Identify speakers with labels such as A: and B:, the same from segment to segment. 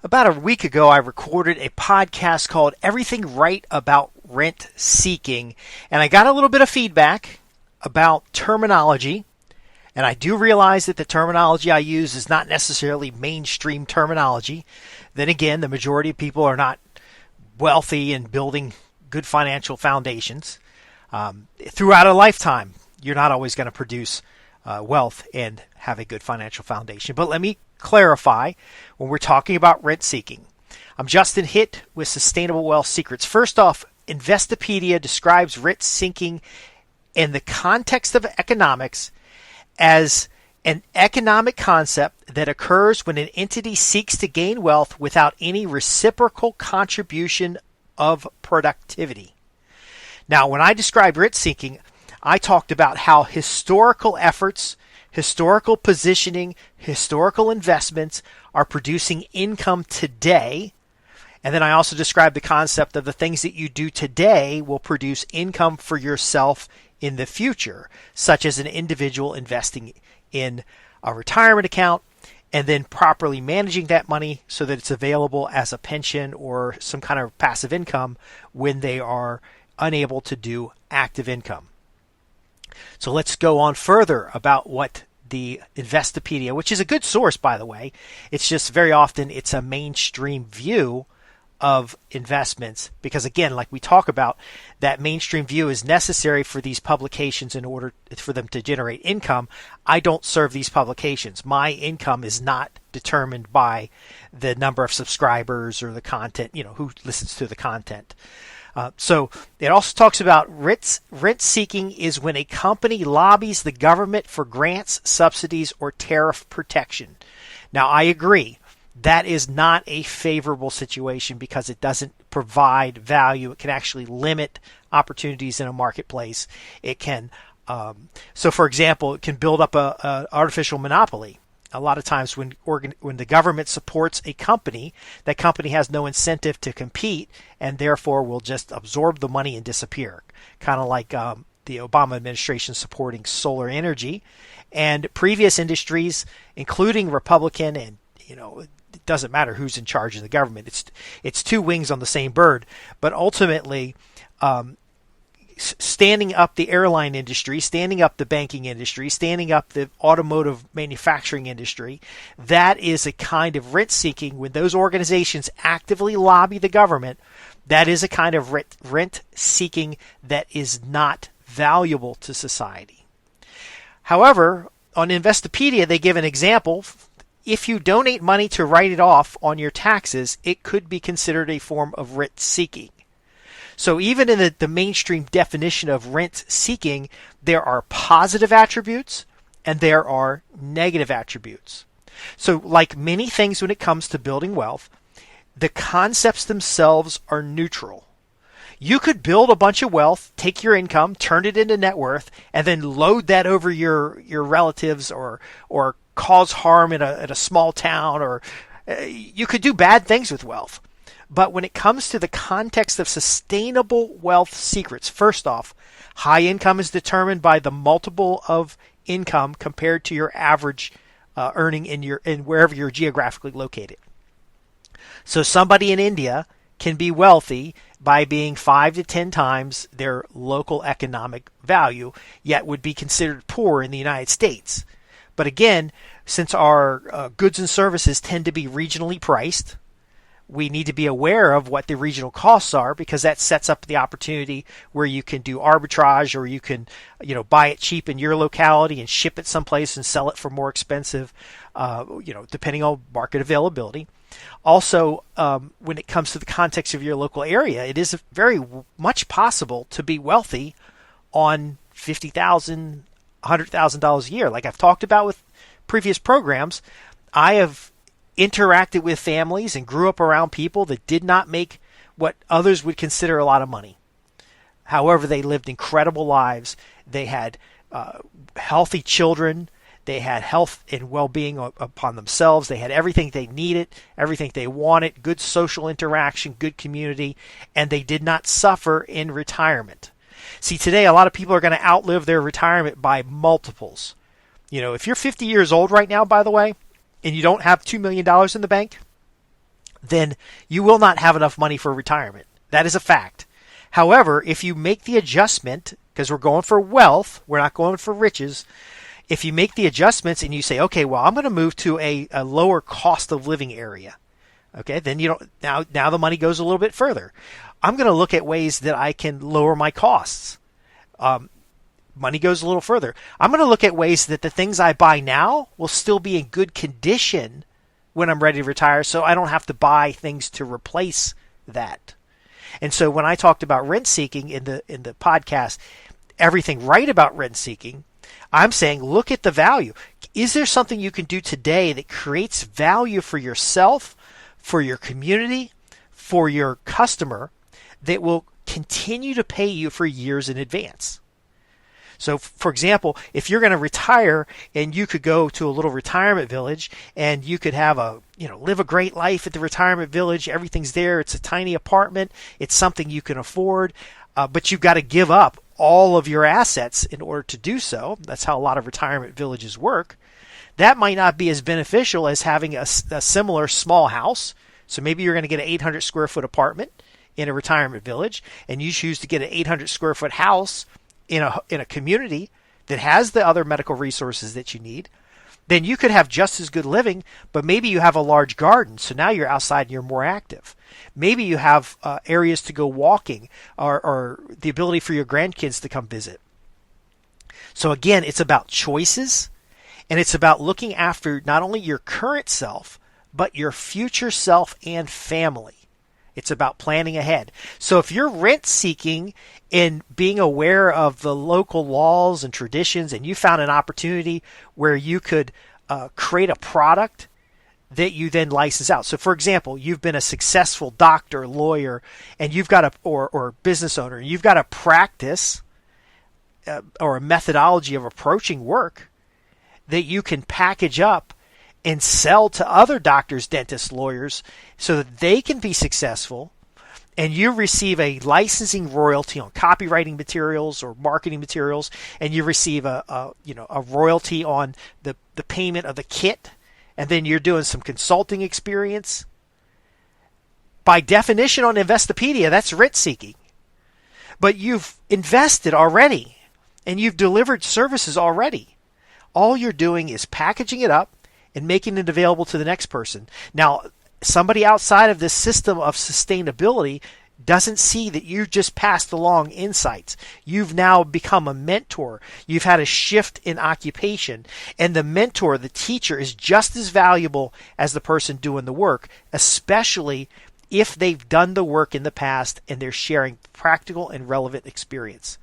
A: About a week ago, I recorded a podcast called Everything Right About Rent Seeking, and I got a little bit of feedback about terminology. And I do realize that the terminology I use is not necessarily mainstream terminology. Then again, the majority of people are not wealthy and building good financial foundations. Throughout a lifetime, you're not always going to produce wealth and have a good financial foundation. But let me clarify when we're talking about rent seeking. I'm Justin Hitt with Sustainable Wealth Secrets. First off, Investopedia describes rent seeking in the context of economics as an economic concept that occurs when an entity seeks to gain wealth without any reciprocal contribution of productivity. Now, when I described rent seeking, I talked about how historical efforts, historical positioning, historical investments are producing income today. And then I also described the concept of the things that you do today will produce income for yourself in the future, such as an individual investing in a retirement account and then properly managing that money so that it's available as a pension or some kind of passive income when they are unable to do active income. So let's go on further about what the Investopedia, which is a good source, by the way. It's just very often it's a mainstream view of investments because, again, like we talk about, that mainstream view is necessary for these publications in order for them to generate income. I don't serve these publications. My income is not determined by the number of subscribers or the content, who listens to the content. So it also talks about rent seeking is when a company lobbies the government for grants, subsidies, or tariff protection. Now, I agree. That is not a favorable situation because it doesn't provide value. It can actually limit opportunities in a marketplace. It can, so for example, it can build up a artificial monopoly. A lot of times when the government supports a company, that company has no incentive to compete and therefore will just absorb the money and disappear. Kind of like the Obama administration supporting solar energy and previous industries, including Republican and, it doesn't matter who's in charge of the government. It's two wings on the same bird. But ultimately, standing up the airline industry, standing up the banking industry, standing up the automotive manufacturing industry, that is a kind of rent seeking. When those organizations actively lobby the government, that is a kind of rent seeking that is not valuable to society. However, on Investopedia, they give an example. If you donate money to write it off on your taxes, it could be considered a form of rent seeking. So even in the mainstream definition of rent seeking, there are positive attributes and there are negative attributes. So like many things when it comes to building wealth, the concepts themselves are neutral. You could build a bunch of wealth, take your income, turn it into net worth, and then load that over your relatives or cause harm in a small town, or you could do bad things with wealth. But when it comes to the context of sustainable wealth secrets, first off, high income is determined by the multiple of income compared to your average earning in wherever you're geographically located. So somebody in India can be wealthy by being 5 to 10 times their local economic value, yet would be considered poor in the United States. But again, since our goods and services tend to be regionally priced, we need to be aware of what the regional costs are because that sets up the opportunity where you can do arbitrage or you can, buy it cheap in your locality and ship it someplace and sell it for more expensive, depending on market availability. Also, when it comes to the context of your local area, it is very much possible to be wealthy on $50,000, $100,000 a year. Like I've talked about with previous programs, I have interacted with families and grew up around people that did not make what others would consider a lot of money. However, they lived incredible lives. They had healthy children. They had health and well-being upon themselves. They had everything they needed, everything they wanted, good social interaction, good community, and they did not suffer in retirement. See, today a lot of people are going to outlive their retirement by multiples. If you're 50 years old right now, by the way, and you don't have $2 million in the bank, then you will not have enough money for retirement. That is a fact. However, if you make the adjustment, because we're going for wealth, we're not going for riches. If you make the adjustments and you say, okay, well, I'm going to move to a lower cost of living area. Okay, then you don't, now the money goes a little bit further. I'm going to look at ways that I can lower my costs. Money goes a little further. I'm going to look at ways that the things I buy now will still be in good condition when I'm ready to retire, so I don't have to buy things to replace that. And so when I talked about rent seeking in the podcast, everything right about rent seeking, I'm saying look at the value. Is there something you can do today that creates value for yourself, for your community, for your customer, that will continue to pay you for years in advance? So, for example, if you're going to retire and you could go to a little retirement village and you could have live a great life at the retirement village, everything's there, it's a tiny apartment, it's something you can afford, but you've got to give up all of your assets in order to do so. That's how a lot of retirement villages work. That might not be as beneficial as having a similar small house. So maybe you're going to get an 800 square foot apartment in a retirement village, and you choose to get an 800 square foot house in a community that has the other medical resources that you need. Then you could have just as good living, but maybe you have a large garden, so now you're outside and you're more active. Maybe you have areas to go walking, or the ability for your grandkids to come visit. So again, it's about choices, and it's about looking after not only your current self, but your future self and family. It's about planning ahead. So if you're rent seeking and being aware of the local laws and traditions, and you found an opportunity where you could create a product that you then license out. So for example, you've been a successful doctor, lawyer, and you've got or business owner, and you've got a practice or a methodology of approaching work that you can package up and sell to other doctors, dentists, lawyers, so that they can be successful, and you receive a licensing royalty on copywriting materials or marketing materials, and you receive a royalty on the payment of the kit, and then you're doing some consulting experience. By definition on Investopedia, that's rent seeking. But you've invested already, and you've delivered services already. All you're doing is packaging it up and making it available to the next person. Now, somebody outside of this system of sustainability doesn't see that you just passed along insights. You've now become a mentor. You've had a shift in occupation. And the mentor, the teacher, is just as valuable as the person doing the work, especially if they've done the work in the past and they're sharing practical and relevant experience.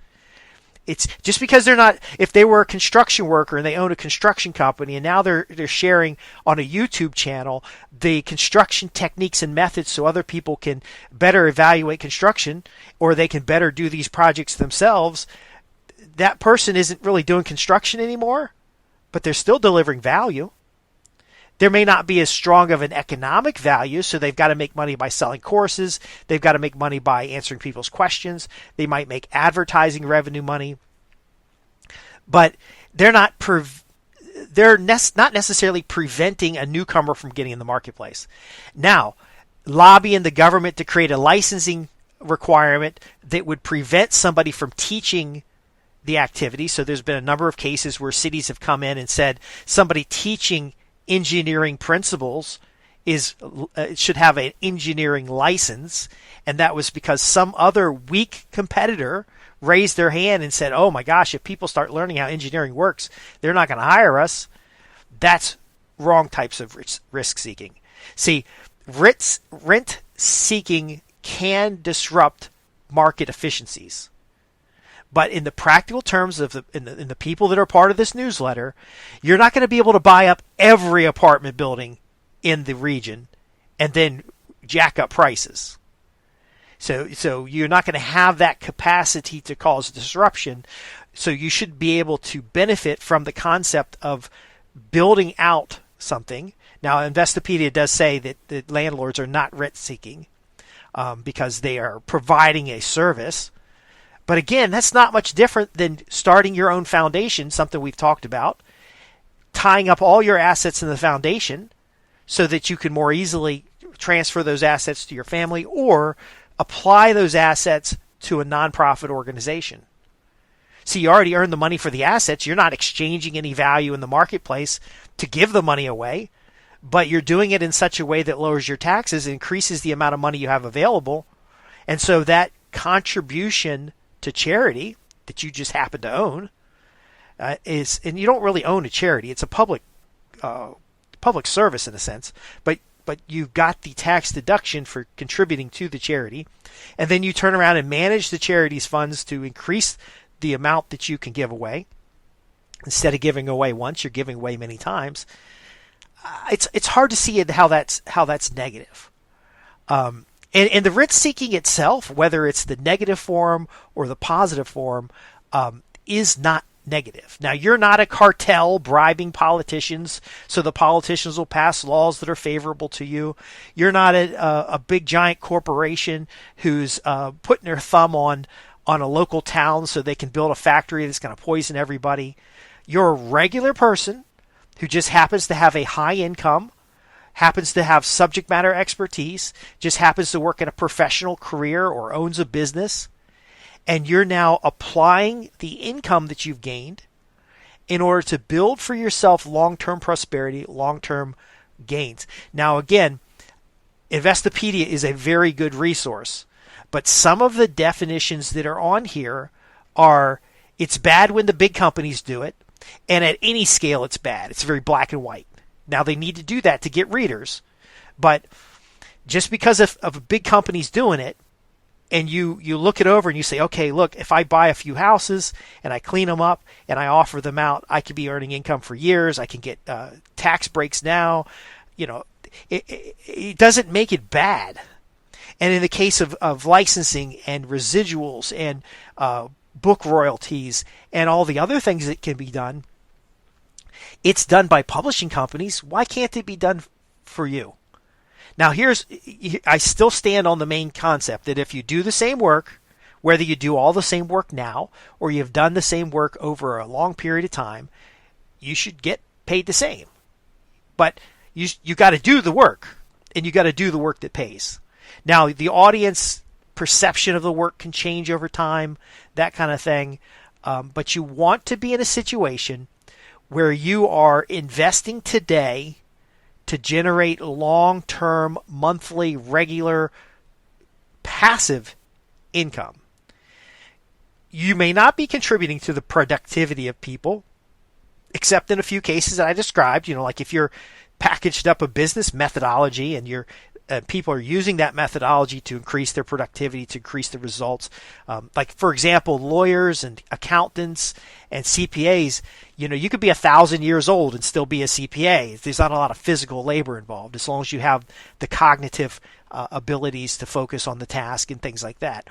A: It's just because they're not, if they were a construction worker and they own a construction company and now they're sharing on a YouTube channel the construction techniques and methods so other people can better evaluate construction, or they can better do these projects themselves, that person isn't really doing construction anymore, but they're still delivering value. There may not be as strong of an economic value, so they've got to make money by selling courses. They've got to make money by answering people's questions. They might make advertising revenue money. But they're not necessarily preventing a newcomer from getting in the marketplace. Now, lobbying the government to create a licensing requirement that would prevent somebody from teaching the activity. So there's been a number of cases where cities have come in and said somebody teaching engineering principles should have an engineering license, and that was because some other weak competitor raised their hand and said, oh my gosh, if people start learning how engineering works, they're not going to hire us. That's wrong types of risk seeking. See, rent seeking can disrupt market efficiencies. But in the practical terms of the people that are part of this newsletter, you're not going to be able to buy up every apartment building in the region and then jack up prices. So you're not going to have that capacity to cause disruption. So you should be able to benefit from the concept of building out something. Now, Investopedia does say that the landlords are not rent seeking because they are providing a service. But again, that's not much different than starting your own foundation, something we've talked about, tying up all your assets in the foundation so that you can more easily transfer those assets to your family or apply those assets to a nonprofit organization. See, you already earned the money for the assets. You're not exchanging any value in the marketplace to give the money away, but you're doing it in such a way that lowers your taxes, increases the amount of money you have available. And so that contribution to charity that you just happen to own is, and you don't really own a charity. It's a public service in a sense, but you've got the tax deduction for contributing to the charity. And then you turn around and manage the charity's funds to increase the amount that you can give away. Instead of giving away once, you're giving away many times. It's hard to see how that's negative. And the rent seeking itself, whether it's the negative form or the positive form, is not negative. Now, you're not a cartel bribing politicians so the politicians will pass laws that are favorable to you. You're not a big giant corporation who's putting their thumb on a local town so they can build a factory that's going to poison everybody. You're a regular person who just happens to have a high income, happens to have subject matter expertise, just happens to work in a professional career or owns a business. And you're now applying the income that you've gained in order to build for yourself long-term prosperity, long-term gains. Now, again, Investopedia is a very good resource, but some of the definitions that are on here are, it's bad when the big companies do it, and at any scale it's bad. It's very black and white. Now, they need to do that to get readers, but just because of a big company's doing it, and you look it over and you say, okay, look, if I buy a few houses and I clean them up and I offer them out, I could be earning income for years. I can get tax breaks now. You know, it doesn't make it bad. And in the case of licensing and residuals and book royalties and all the other things that can be done, it's done by publishing companies. Why can't it be done for you? Now, I still stand on the main concept that if you do the same work, whether you do all the same work now or you've done the same work over a long period of time, you should get paid the same. But you got to do the work, and you got to do the work that pays. Now, the audience perception of the work can change over time, that kind of thing. But you want to be in a situation where you are investing today to generate long-term, monthly, regular, passive income. You may not be contributing to the productivity of people, except in a few cases that I described. You know, like if you're packaged up a business methodology and people are using that methodology to increase their productivity, to increase the results. Like, for example, lawyers and accountants and CPAs, you know, you could be 1,000 years old and still be a CPA. There's not a lot of physical labor involved as long as you have the cognitive abilities to focus on the task and things like that.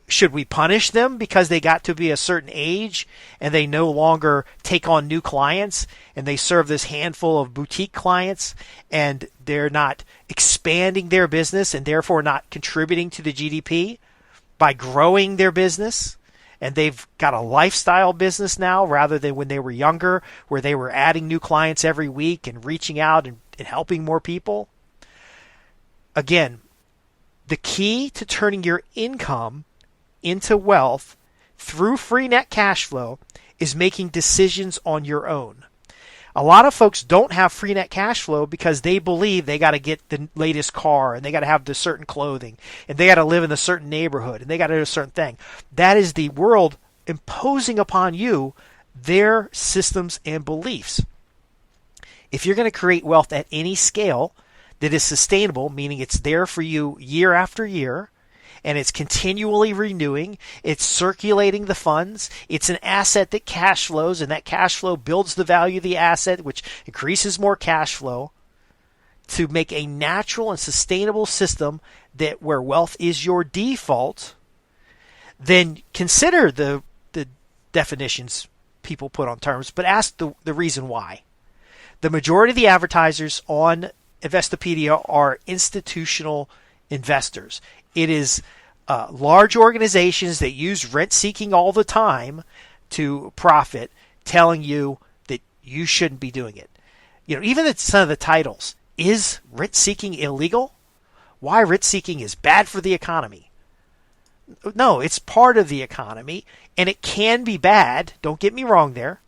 A: Should we punish them because they got to be a certain age and they no longer take on new clients and they serve this handful of boutique clients and they're not expanding their business and therefore not contributing to the GDP by growing their business? And they've got a lifestyle business now rather than when they were younger, where they were adding new clients every week and reaching out and helping more people. Again, the key to turning your income into wealth through free net cash flow is making decisions on your own. A lot of folks don't have free net cash flow because they believe they got to get the latest car and they got to have the certain clothing and they got to live in a certain neighborhood and they got to do a certain thing. That is the world imposing upon you their systems and beliefs. If you're going to create wealth at any scale that is sustainable, meaning it's there for you year after year, and it's continually renewing, it's circulating the funds, it's an asset that cash flows, and that cash flow builds the value of the asset, which increases more cash flow, to make a natural and sustainable system that where wealth is your default, then consider the definitions people put on terms, but ask the reason why. The majority of the advertisers on Investopedia are institutional investors. It is large organizations that use rent seeking all the time to profit, telling you that you shouldn't be doing it. You know, even some of the titles, Is rent seeking illegal? Why rent seeking is bad for the economy? No, it's part of the economy, and it can be bad. Don't get me wrong there,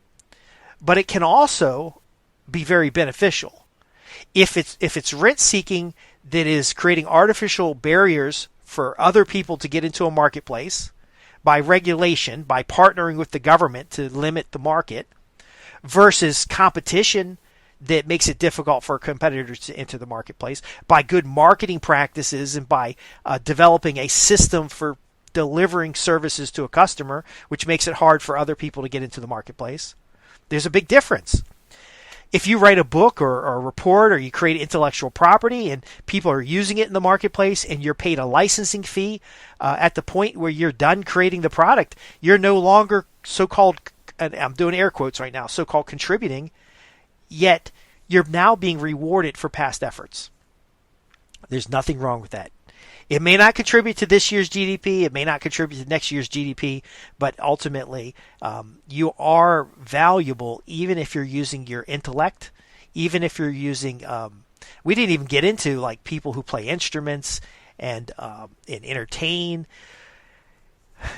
A: but it can also be very beneficial. If it's rent seeking that is creating artificial barriers for other people to get into a marketplace by regulation, by partnering with the government to limit the market, versus competition that makes it difficult for competitors to enter the marketplace, by good marketing practices and by developing a system for delivering services to a customer, which makes it hard for other people to get into the marketplace. There's a big difference. If you write a book or a report, or you create intellectual property and people are using it in the marketplace and you're paid a licensing fee, at the point where you're done creating the product, you're no longer so-called, and I'm doing air quotes right now, so-called contributing, yet you're now being rewarded for past efforts. There's nothing wrong with that. It may not contribute to this year's GDP. It may not contribute to next year's GDP, but ultimately, you are valuable even if you're using your intellect, even if you're using, we didn't even get into like people who play instruments and entertain.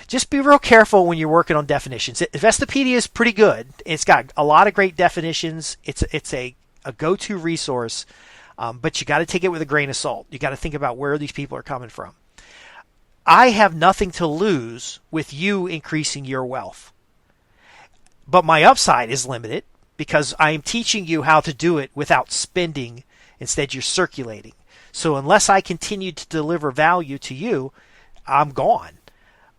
A: Just be real careful when you're working on definitions. Investopedia is pretty good. It's got a lot of great definitions. It's a go-to resource. But you got to take it with a grain of salt. You got to think about where these people are coming from. I have nothing to lose with you increasing your wealth. But my upside is limited because I am teaching you how to do it without spending. Instead, you're circulating. So unless I continue to deliver value to you, I'm gone.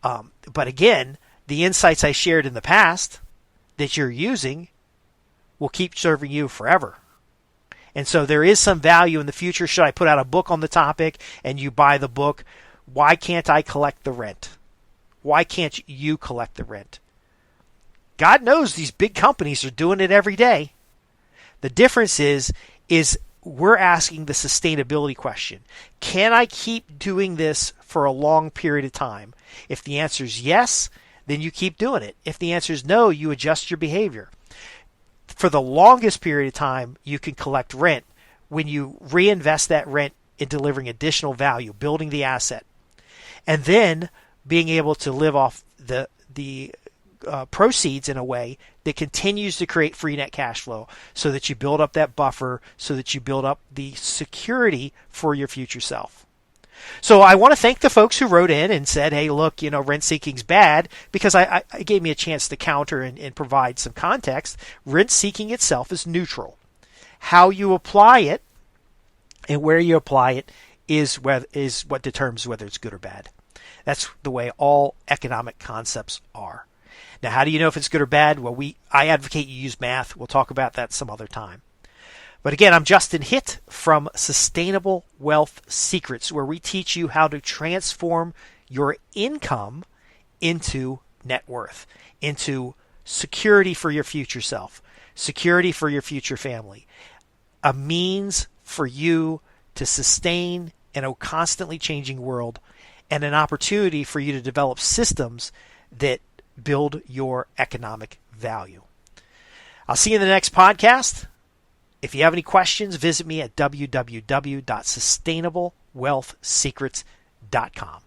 A: But again, the insights I shared in the past that you're using will keep serving you forever. And so there is some value in the future. Should I put out a book on the topic and you buy the book? Why can't I collect the rent? Why can't you collect the rent? God knows these big companies are doing it every day. The difference is we're asking the sustainability question. Can I keep doing this for a long period of time? If the answer is yes, then you keep doing it. If the answer is no, you adjust your behavior. For the longest period of time, you can collect rent when you reinvest that rent in delivering additional value, building the asset, and then being able to live off the proceeds in a way that continues to create free net cash flow so that you build up that buffer, so that you build up the security for your future self. So I want to thank the folks who wrote in and said, hey, look, rent seeking's bad, because it gave me a chance to counter and provide some context. Rent seeking itself is neutral. How you apply it and where you apply it is what determines whether it's good or bad. That's the way all economic concepts are. Now, how do you know if it's good or bad? Well, I advocate you use math. We'll talk about that some other time. But again, I'm Justin Hitt from Sustainable Wealth Secrets, where we teach you how to transform your income into net worth, into security for your future self, security for your future family, a means for you to sustain in a constantly changing world, and an opportunity for you to develop systems that build your economic value. I'll see you in the next podcast. If you have any questions, visit me at www.sustainablewealthsecrets.com.